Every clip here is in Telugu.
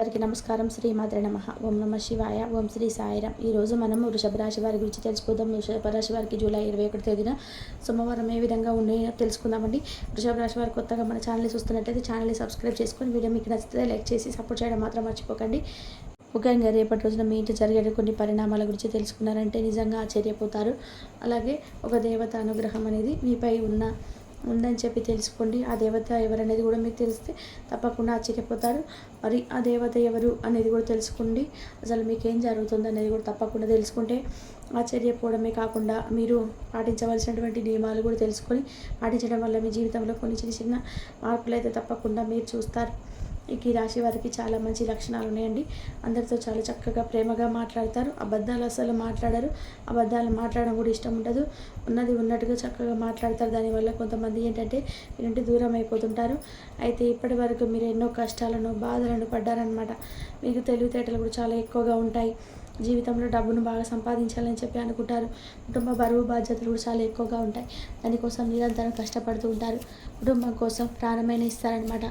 అందరికీ నమస్కారం. శ్రీమాత్రే నమః. ఓం నమ శివాయ. ఓం శ్రీ సాయిరాం. ఈరోజు మనం వృషభ రాశి వారి గురించి తెలుసుకుందాం. వృషభ రాశి వారికి జూలై 21 తేదీన సోమవారం ఏ విధంగా ఉన్నాయో తెలుసుకుందామండి. వృషభ రాశి వారు కొత్తగా మన ఛానల్ని చూస్తున్నట్లయితే ఛానల్ని సబ్స్క్రైబ్ చేసుకొని వీడియో మీకు నచ్చితే లైక్ చేసి సపోర్ట్ చేయడం మాత్రం మర్చిపోకండి. ముఖ్యంగా రేపటి రోజున మీ ఇంటి జరిగే కొన్ని పరిణామాల గురించి తెలుసుకున్నారంటే నిజంగా ఆశ్చర్యపోతారు. అలాగే ఒక దేవత అనుగ్రహం అనేది మీపై ఉందని చెప్పి తెలుసుకోండి. ఆ దేవత ఎవరనేది కూడా మీకు తెలిస్తే తప్పకుండా ఆశ్చర్యపోతారు. మరి ఆ దేవత ఎవరు అనేది కూడా తెలుసుకోండి. అసలు మీకు ఏం జరుగుతుంది అనేది కూడా తప్పకుండా తెలుసుకుంటే ఆశ్చర్యపోవడమే కాకుండా మీరు పాటించవలసినటువంటి నియమాలు కూడా తెలుసుకొని పాటించడం వల్ల మీ జీవితంలో కొన్ని చిన్న చిన్న మార్పులు అయితే తప్పకుండా మీరు చూస్తారు. ఈ రాశి వారికి చాలా మంచి లక్షణాలు ఉన్నాయండి. అందరితో చాలా చక్కగా ప్రేమగా మాట్లాడతారు. అబద్ధాలు అసలు మాట్లాడరు. అబద్ధాలు మాట్లాడడం కూడా ఇష్టం ఉండదు. ఉన్నది ఉన్నట్టుగా చక్కగా మాట్లాడతారు. దానివల్ల కొంతమంది ఏంటంటే ఇంటి దూరం అయిపోతుంటారు. అయితే ఇప్పటి వరకు మీరు ఎన్నో కష్టాలను బాధలను పడ్డారనమాట. మీకు తెలివితేటలు కూడా చాలా ఎక్కువగా ఉంటాయి. జీవితంలో డబ్బును బాగా సంపాదించాలని చెప్పి అనుకుంటారు. కుటుంబ బరువు బాధ్యతలు కూడా చాలా ఎక్కువగా ఉంటాయి. దానికోసం నిరంతరం కష్టపడుతూ ఉంటారు. కుటుంబం కోసం ప్రాణమైన ఇస్తారనమాట.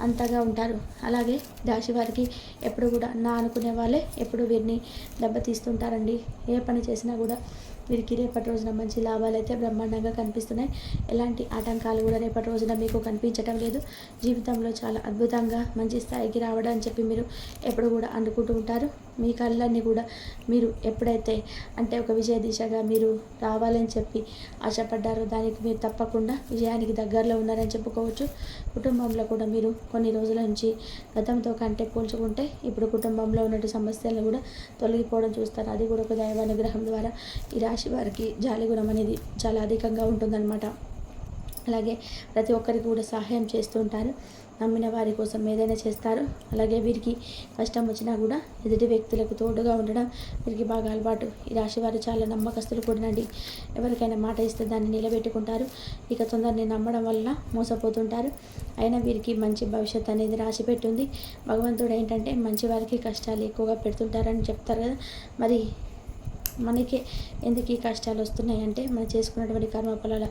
అంతగా ఉంటారు. అలాగే రాశి వారికి ఎప్పుడు కూడా నా అనుకునే వాళ్ళే ఎప్పుడు వీరిని దెబ్బతీస్తుంటారండి. ఏ పని చేసినా కూడా వీరికి రేపటి రోజున మంచి లాభాలు అయితే బ్రహ్మాండంగా కనిపిస్తున్నాయి. ఎలాంటి ఆటంకాలు కూడా రేపటి రోజున మీకు కనిపించటం లేదు. జీవితంలో చాలా అద్భుతంగా మంచి స్థాయికి రావడం అని చెప్పి మీరు ఎప్పుడు కూడా అనుకుంటూ ఉంటారు. మీ కళ్ళన్నీ కూడా మీరు ఎప్పుడైతే అంటే ఒక విజయ దిశగా మీరు రావాలని చెప్పి ఆశపడ్డారో దానికి మీరు తప్పకుండా విజయానికి దగ్గరలో ఉన్నారని చెప్పుకోవచ్చు. కుటుంబంలో కూడా మీరు కొన్ని రోజుల నుంచి గతంతో కంటే పోల్చుకుంటే ఇప్పుడు కుటుంబంలో ఉన్నటువంటి సమస్యలను కూడా తొలగిపోవడం చూస్తారు. అది కూడా ఒక దైవానుగ్రహం ద్వారా ఈ రాశి వారికి జాలి గుణం అనేది చాలా అధికంగా ఉంటుందన్నమాట. అలాగే ప్రతి ఒక్కరికి కూడా సహాయం చేస్తూ ఉంటారు. నమ్మిన వారి కోసం ఏదైనా చేస్తారు. అలాగే వీరికి కష్టం వచ్చినా కూడా ఎదుటి వ్యక్తులకు తోడుగా ఉండడం వీరికి బాగా అలవాటు. ఈ రాశి వారు చాలా నమ్మకస్తులు కూడానండి. ఎవరికైనా మాట ఇస్తే దాన్ని నిలబెట్టుకుంటారు. ఇక తొందరని నమ్మడం వల్ల మోసపోతుంటారు. అయినా వీరికి మంచి భవిష్యత్తు అనేది రాసి పెట్టుంది. భగవంతుడు ఏంటంటే మంచి వారికి కష్టాలు ఎక్కువగా పెడుతుంటారని చెప్తారు కదా. మరి మనకి ఎందుకు ఈ కష్టాలు వస్తున్నాయి అంటే మనం చేసుకున్నటువంటి కర్మఫలాల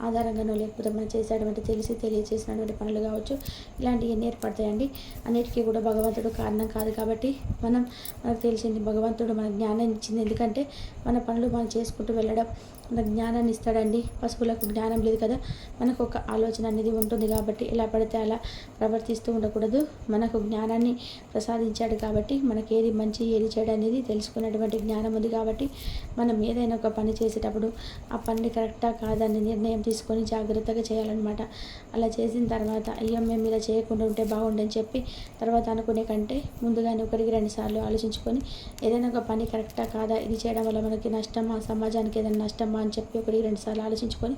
ఆధారంగానో లేకపోతే మనం చేసేటువంటి తెలియచేసినటువంటి పనులు కావచ్చు, ఇలాంటివి ఎన్ని ఏర్పడతాయండి. అన్నిటికీ కూడా భగవంతుడు కారణం కాదు. కాబట్టి మనకు తెలిసింది భగవంతుడు మన జ్ఞానం ఇచ్చింది. ఎందుకంటే మన పనులు మనం చేసుకుంటూ వెళ్ళడం మన జ్ఞానాన్ని ఇస్తాడండి. పశువులకు జ్ఞానం లేదు కదా. మనకు ఒక ఆలోచన అనేది ఉంటుంది కాబట్టి ఎలా పడితే అలా ప్రవర్తిస్తూ ఉండకూడదు. మనకు జ్ఞానాన్ని ప్రసాదించాడు కాబట్టి మనకి ఏది మంచి ఏది చెడు అనేది తెలుసుకునేటువంటి జ్ఞానం ఉంది. కాబట్టి మనం ఏదైనా ఒక పని చేసేటప్పుడు ఆ పని కరెక్టా కాదని నిర్ణయం తీసుకొని జాగ్రత్తగా చేయాలన్నమాట. అలా చేసిన తర్వాత అయ్యో మేము ఇలా చేయకుండా ఉంటే బాగుండని చెప్పి తర్వాత అనుకునే కంటే ముందుగానే 1-2 సార్లు ఆలోచించుకొని ఏదైనా ఒక పని కరెక్టా కాదా, ఇది చేయడం వల్ల మనకి నష్టమా, సమాజానికి ఏదైనా నష్టమా అని చెప్పి 1-2 సార్లు ఆలోచించుకొని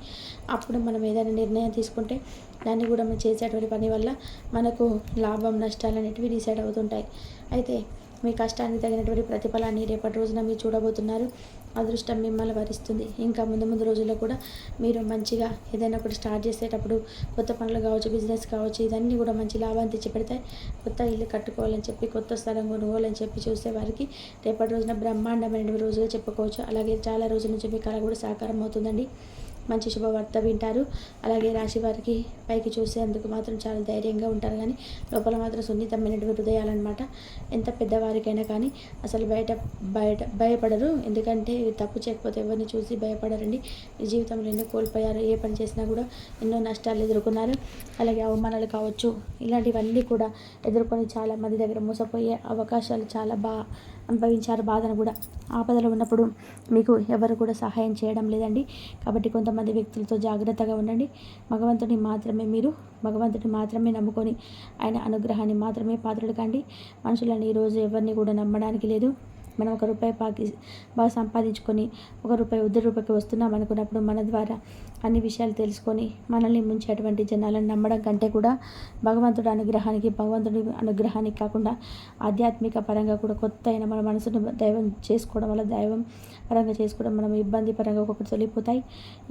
అప్పుడు మనం ఏదైనా నిర్ణయం తీసుకుంటే దాన్ని కూడా మనం చేసేటువంటి పని వల్ల మనకు లాభం నష్టాలు అనేటివి డిసైడ్ అవుతుంటాయి. అయితే మీ కష్టానికి తగినటువంటి ప్రతిఫలాన్ని రేపటి రోజున మీరు చూడబోతున్నారు. అదృష్టం మిమ్మల్ని వరిస్తుంది. ఇంకా ముందు రోజుల్లో కూడా మీరు మంచిగా ఏదైనా ఒకటి స్టార్ట్ చేసేటప్పుడు కొత్త పనులు కావచ్చు, బిజినెస్ కావచ్చు, ఇదన్నీ కూడా మంచి లాభాన్ని తెచ్చి పెడతాయి. కొత్త ఇల్లు కట్టుకోవాలని చెప్పి కొత్త స్థలం కొనుక్కోవాలని చెప్పి చూసే వారికి రేపటి రోజున బ్రహ్మాండమైన రోజుగా చెప్పుకోవచ్చు. అలాగే చాలా రోజుల నుంచి మీ కళ కూడా సాకారం అవుతుందండి. మంచి శుభవార్త వింటారు. అలాగే రాశి వారికి పైకి చూసేందుకు మాత్రం చాలా ధైర్యంగా ఉంటారు, కానీ లోపల మాత్రం సున్నితమైనటువంటి హృదయాలన్నమాట. ఎంత పెద్దవారికైనా కానీ అసలు భయపడరు. ఎందుకంటే తప్పు చేయకపోతే ఎవరిని చూసి భయపడరండి. ఈ జీవితంలో ఎన్నో కోల్పోయారు. ఏ పని చేసినా కూడా ఎన్నో నష్టాలు ఎదుర్కొన్నారు. అలాగే అవమానాలు కావచ్చు, ఇలాంటివన్నీ కూడా ఎదుర్కొని చాలా మంది దగ్గర మోసపోయే అవకాశాలు చాలా అనుభవించారు. బాధను కూడా ఆపదలో ఉన్నప్పుడు మీకు ఎవరు కూడా సహాయం చేయడం లేదండి. కాబట్టి కొంతమంది వ్యక్తులతో జాగ్రత్తగా ఉండండి. భగవంతుని మాత్రమే నమ్ముకొని ఆయన అనుగ్రహాన్ని మాత్రమే పాత్రలు కండి. మనుషులని ఈరోజు ఎవరిని కూడా నమ్మడానికి లేదు. మనం ₹1 బాగా సంపాదించుకొని ₹1 వృద్ధి రూపాయికి వస్తున్నాం అనుకున్నప్పుడు మన ద్వారా అన్ని విషయాలు తెలుసుకొని మనల్ని ముంచేటువంటి జనాలను నమ్మడం కంటే కూడా భగవంతుడి అనుగ్రహానికి కాకుండా ఆధ్యాత్మిక పరంగా కూడా కొత్త అయిన మన మనసును దైవం చేసుకోవడం వల్ల దైవం పరంగా చేసుకోవడం మనం ఇబ్బంది పరంగా ఒక్కొక్కటి తొలగిపోతాయి.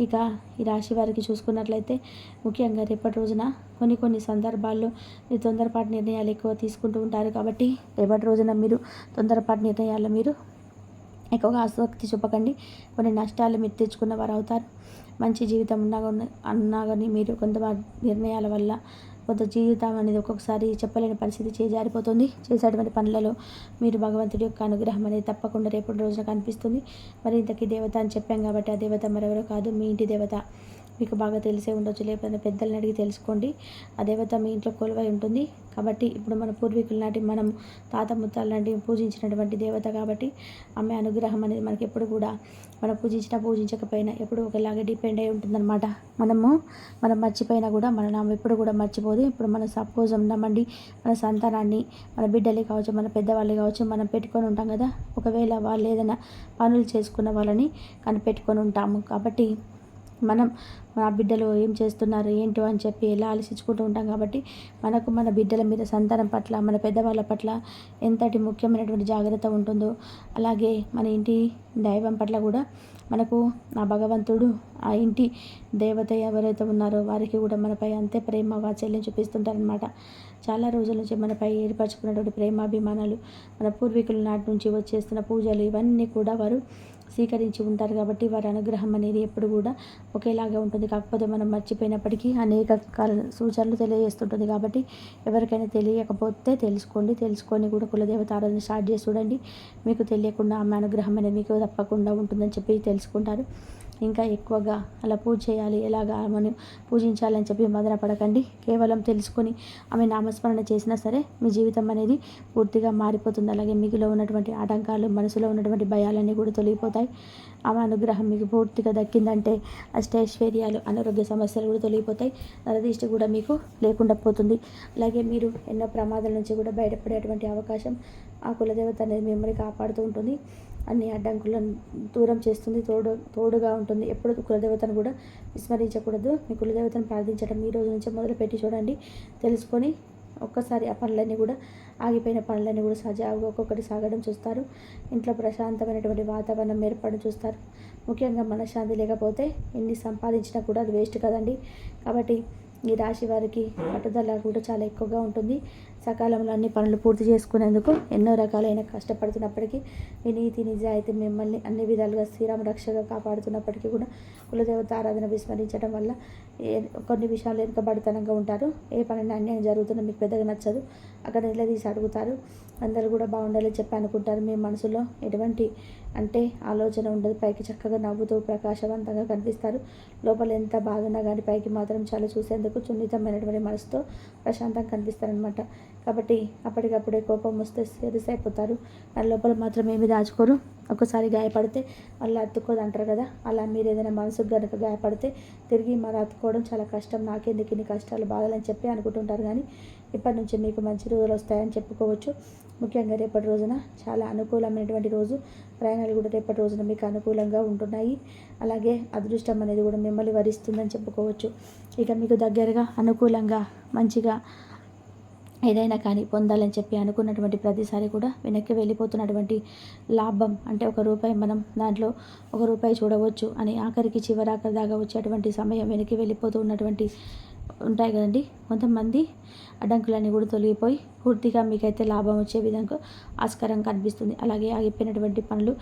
ఇక ఈ రాశి వారికి చూసుకున్నట్లయితే ముఖ్యంగా రేపటి రోజున కొన్ని సందర్భాల్లో మీరు తొందరపాటు నిర్ణయాలు ఎక్కువ తీసుకుంటూ ఉంటారు. కాబట్టి రేపటి రోజున మీరు తొందరపాటు నిర్ణయాల్లో మీరు ఎక్కువగా ఆసక్తి చూపకండి. కొన్ని నష్టాలు మీరు తెచ్చుకున్న వారు అవుతారు. మంచి జీవితం అన్నా కానీ మీరు కొంత నిర్ణయాల వల్ల కొంత జీవితం అనేది ఒక్కొక్కసారి చెప్పలేని పరిస్థితి చేజారిపోతుంది. చేసేటువంటి పనులలో మీరు భగవంతుడి యొక్క అనుగ్రహం అనేది తప్పకుండా రేపటి రోజున కనిపిస్తుంది. మరి ఇంతకీ దేవత అని చెప్పాం కాబట్టి ఆ దేవత మరెవరో కాదు, మీ ఇంటి దేవత. మీకు బాగా తెలిసే ఉండొచ్చు, లేకపోతే పెద్దల్ని అడిగి తెలుసుకోండి. ఆ దేవత మీ ఇంట్లో కొలువై ఉంటుంది. కాబట్టి ఇప్పుడు మన పూర్వీకుల నాటి మనం తాత ముత్తాల నాటి పూజించినటువంటి దేవత కాబట్టి ఆమె అనుగ్రహం అనేది మనకి ఎప్పుడు కూడా మనం పూజించకపోయినా ఎప్పుడు ఒకలాగే డిపెండ్ అయి ఉంటుందన్నమాట. మనం మర్చిపోయినా కూడా ఆమె ఎప్పుడు కూడా మర్చిపోదు. ఇప్పుడు మన సపోజ్ ఉన్నామండి, మన సంతానాన్ని, మన బిడ్డలే కావచ్చు, మన పెద్దవాళ్ళే కావచ్చు, మనం పెట్టుకొని ఉంటాం కదా. ఒకవేళ వాళ్ళు ఏదైనా పనులు చేసుకున్న వాళ్ళని కనిపెట్టుకొని ఉంటాము. కాబట్టి మనం మన బిడ్డలు ఏం చేస్తున్నారు ఏంటో అని చెప్పి ఎలా ఆలోచించుకుంటూ ఉంటాం. కాబట్టి మనకు మన బిడ్డల మీద, సంతానం పట్ల, మన పెద్దవాళ్ళ పట్ల ఎంతటి ముఖ్యమైనటువంటి జాగ్రత్త ఉంటుందో అలాగే మన ఇంటి దైవం పట్ల కూడా మనకు ఆ భగవంతుడు, ఆ ఇంటి దేవత ఎవరైతే ఉన్నారో వారికి కూడా మనపై అంతే ప్రేమ వాత్సల్యం చూపిస్తుంటారనమాట. చాలా రోజుల నుంచి మనపై ఏర్పరచుకున్నటువంటి ప్రేమాభిమానాలు, మన పూర్వీకుల నాటి నుంచి వచ్చేస్తున్న పూజలు ఇవన్నీ కూడా వారు స్వీకరించి ఉంటారు. కాబట్టి వారి అనుగ్రహం అనేది ఎప్పుడు కూడా ఒకేలాగా ఉంటుంది. కాకపోతే మనం మర్చిపోయినప్పటికీ అనేక సూచనలు తెలియజేస్తుంటుంది. కాబట్టి ఎవరికైనా తెలియకపోతే తెలుసుకొని కూడా కులదేవత ఆరాధన స్టార్ట్ చేసి చూడండి. మీకు తెలియకుండా ఆమె అనుగ్రహం అనేది మీకు తప్పకుండా ఉంటుందని చెప్పి తెలుసుకుంటారు. ఇంకా ఎక్కువగా అలా పూజ చేయాలి, ఎలాగా ఆమెను పూజించాలని చెప్పి మదన పడకండి. కేవలం తెలుసుకొని ఆమె నామస్మరణ చేసినా సరే మీ జీవితం అనేది పూర్తిగా మారిపోతుంది. అలాగే మీలో ఉన్నటువంటి ఆటంకాలు, మనసులో ఉన్నటువంటి భయాలన్నీ కూడా తొలగిపోతాయి. ఆమె అనుగ్రహం మీకు పూర్తిగా దక్కిందంటే అష్టైశ్వర్యాలు, అనారోగ్య సమస్యలు కూడా తొలగిపోతాయి. నరదృష్టి కూడా మీకు లేకుండా పోతుంది. అలాగే మీరు ఎన్నో ప్రమాదాల నుంచి కూడా బయటపడేటువంటి అవకాశం ఆ కులదేవత అనేది మిమ్మల్ని కాపాడుతూ ఉంటుంది. అన్ని అడ్డంకులను దూరం చేస్తుంది, తోడుగా ఉంటుంది. ఎప్పుడు కులదేవతను కూడా విస్మరించకూడదు. మీ కులదేవతను ప్రార్థించడం ఈ రోజు నుంచే మొదలుపెట్టి చూడండి. తెలుసుకొని ఒక్కసారి ఆ పనులన్నీ కూడా, ఆగిపోయిన పనులన్నీ కూడా సజావుగా ఒక్కొక్కటి సాగడం చూస్తారు. ఇంట్లో ప్రశాంతమైనటువంటి వాతావరణం ఏర్పడడం చూస్తారు. ముఖ్యంగా మనశ్శాంతి లేకపోతే ఎన్ని సంపాదించినా కూడా అది వేస్ట్ కదండి. కాబట్టి ఈ రాశి వారికి పట్టుదల కూడా చాలా ఎక్కువగా ఉంటుంది. సకాలంలో అన్ని పనులు పూర్తి చేసుకునేందుకు ఎన్నో రకాలైన కష్టపడుతున్నప్పటికీ మీ నీతి నిజాయితీ మిమ్మల్ని అన్ని విధాలుగా శ్రీరామ రక్షగా కాపాడుతున్నప్పటికీ కూడా కులదేవత ఆరాధన విస్మరించడం వల్ల కొన్ని విషయాలు వెనుకబడితనంగా ఉంటారు. ఏ పని అన్యాయం జరుగుతున్నా మీకు పెద్దగా నచ్చదు. అక్కడ నిలదీసి అడుగుతారు. అందరూ కూడా బాగుండాలని చెప్పి అనుకుంటారు. మీ మనసులో ఎటువంటి ఆలోచన ఉండదు. పైకి చక్కగా నవ్వుతూ ప్రకాశవంతంగా కనిపిస్తారు. లోపల ఎంత బాగున్నా కానీ పైకి మాత్రం చాలా చూసేందుకు సున్నితమైనటువంటి మనసుతో ప్రశాంతంగా కనిపిస్తారనమాట. కాబట్టి అప్పటికప్పుడే కోపం వస్తే సీరియస్ అయిపోతారు. కానీ లోపల మాత్రం ఏమి దాచుకోరు. ఒకసారి గాయపడితే మళ్ళీ అతుక్కోదు అంటారు కదా. అలా మీరు ఏదైనా మనసుకు కనుక గాయపడితే తిరిగి మరి అతుక్కోవడం చాలా కష్టం. నాకెందుకు ఇన్ని కష్టాలు, బాధలని చెప్పి అనుకుంటుంటారు. కానీ ఇప్పటి నుంచి మీకు మంచి రోజులు వస్తాయని చెప్పుకోవచ్చు. ముఖ్యంగా రేపటి రోజున చాలా అనుకూలమైనటువంటి రోజు. ప్రయాణాలు కూడా రేపటి రోజున మీకు అనుకూలంగా ఉంటున్నాయి. అలాగే అదృష్టం అనేది కూడా మిమ్మల్ని వరిస్తుందని చెప్పుకోవచ్చు. ఇక మీకు దగ్గరగా అనుకూలంగా మంచిగా ఏదైనా కానీ పొందాలని చెప్పి అనుకున్నటువంటి ప్రతిసారి కూడా వెనక్కి వెళ్ళిపోతున్నటువంటి లాభం ₹1 మనం దాంట్లో ₹1 చూడవచ్చు అని ఆఖరికి చివరాఖరి దాకా వచ్చేటువంటి సమయం వెనక్కి వెళ్ళిపోతూ ఉన్నటువంటి ఉంటాయి కదండి. కొంతమంది అడ్డంకులన్నీ కూడా తొలగిపోయి పూర్తిగా మీకైతే లాభం వచ్చే విధంగా ఆస్కారం కనిపిస్తుంది. అలాగే ఆగిపోయినటువంటి పనులు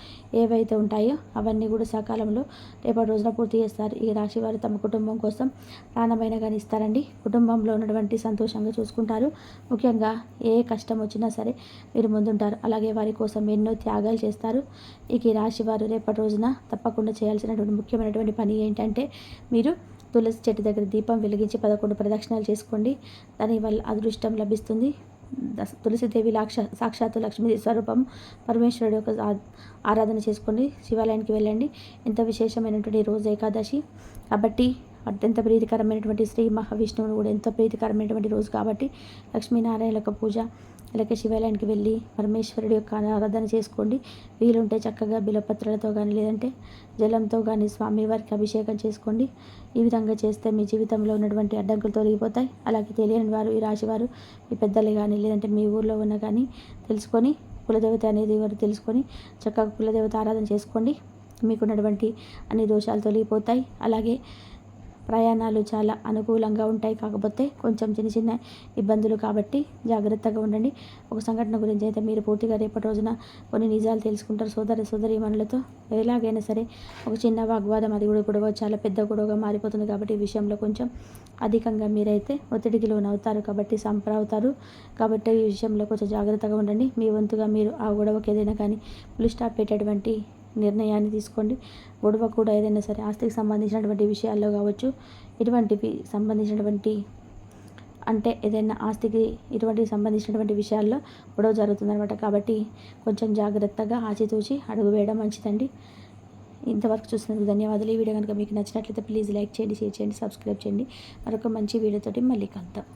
ఏవైతే ఉంటాయో అవన్నీ కూడా సకాలంలో రేపటి రోజున పూర్తి చేస్తారు. ఈ రాశి వారు తమ కుటుంబం కోసం ప్రాణమైన కానీ ఇస్తారండి. కుటుంబంలో ఉన్నటువంటి సంతోషంగా చూసుకుంటారు. ముఖ్యంగా ఏ కష్టం వచ్చినా సరే మీరు ముందుంటారు. అలాగే వారి కోసం ఎన్నో త్యాగాలు చేస్తారు. ఈ రాశి వారు రేపటి రోజున తప్పకుండా చేయాల్సినటువంటి ముఖ్యమైనటువంటి పని ఏంటంటే మీరు తులసి చెట్టు దగ్గర దీపం వెలిగించి 11 ప్రదక్షిణాలు చేసుకోండి. దానివల్ల అదృష్టం లభిస్తుంది. తులసిదేవి సాక్షాత్తు లక్ష్మీ స్వరూపం. పరమేశ్వరుడు యొక్క ఆరాధన చేసుకోండి. శివాలయానికి వెళ్ళండి. ఎంత విశేషమైనటువంటి రోజు ఏకాదశి కాబట్టి అత్యంత ప్రీతికరమైనటువంటి శ్రీ మహావిష్ణువుని కూడా ఎంతో ప్రీతికరమైనటువంటి రోజు కాబట్టి లక్ష్మీనారాయణ యొక్క పూజ, అలాగే శివాలయానికి వెళ్ళి పరమేశ్వరుడి యొక్క ఆరాధన చేసుకోండి. వీలుంటే చక్కగా బిలపత్రాలతో కానీ లేదంటే జలంతో కానీ స్వామివారికి అభిషేకం చేసుకోండి. ఈ విధంగా చేస్తే మీ జీవితంలో ఉన్నటువంటి అడ్డంకులు తొలగిపోతాయి. అలాగే తెలియని వారు, ఈ రాశివారు మీ పెద్దలు కానీ లేదంటే మీ ఊర్లో ఉన్న కానీ తెలుసుకొని కులదేవత అనేది వారు తెలుసుకొని చక్కగా కులదేవత ఆరాధన చేసుకోండి. మీకున్నటువంటి అన్ని దోషాలు తొలగిపోతాయి. అలాగే ప్రయాణాలు చాలా అనుకూలంగా ఉంటాయి. కాకపోతే కొంచెం చిన్న చిన్న ఇబ్బందులు కాబట్టి జాగ్రత్తగా ఉండండి. ఒక సంఘటన గురించి అయితే మీరు పూర్తిగా రేపటి రోజున కొన్ని నిజాలు తెలుసుకుంటారు. సోదరీమణులతో ఎలాగైనా సరే ఒక చిన్న వాగ్వాదం, అది కూడా గొడవ చాలా పెద్ద గొడవగా మారిపోతుంది. కాబట్టి ఈ విషయంలో కొంచెం అధికంగా మీరైతే ఒత్తిడికి లోనవుతారు, కాబట్టి సంప్రవుతారు. కాబట్టి ఈ విషయంలో కొంచెం జాగ్రత్తగా ఉండండి. మీ వంతుగా మీరు ఆ గొడవకి ఏదైనా కానీ ఫుల్ స్టాప్ పెట్టేటువంటి నిర్ణయాన్ని తీసుకోండి. గొడవ కూడా ఏదైనా సరే ఆస్తికి సంబంధించినటువంటి విషయాల్లో కావచ్చు, ఇటువంటివి సంబంధించినటువంటి అంటే ఏదైనా ఆస్తికి ఇటువంటి సంబంధించినటువంటి విషయాల్లో గొడవ జరుగుతుందన్నమాట. కాబట్టి కొంచెం జాగ్రత్తగా ఆచితూచి అడుగు వేయడం మంచిదండి. ఇంతవరకు చూసినందుకు ధన్యవాదాలు. ఈ వీడియో కనుక మీకు నచ్చినట్లయితే ప్లీజ్ లైక్ చేయండి, షేర్ చేయండి, సబ్స్క్రైబ్ చేయండి. మరొక మంచి వీడియోతోటి మళ్ళీ కలుద్దాం.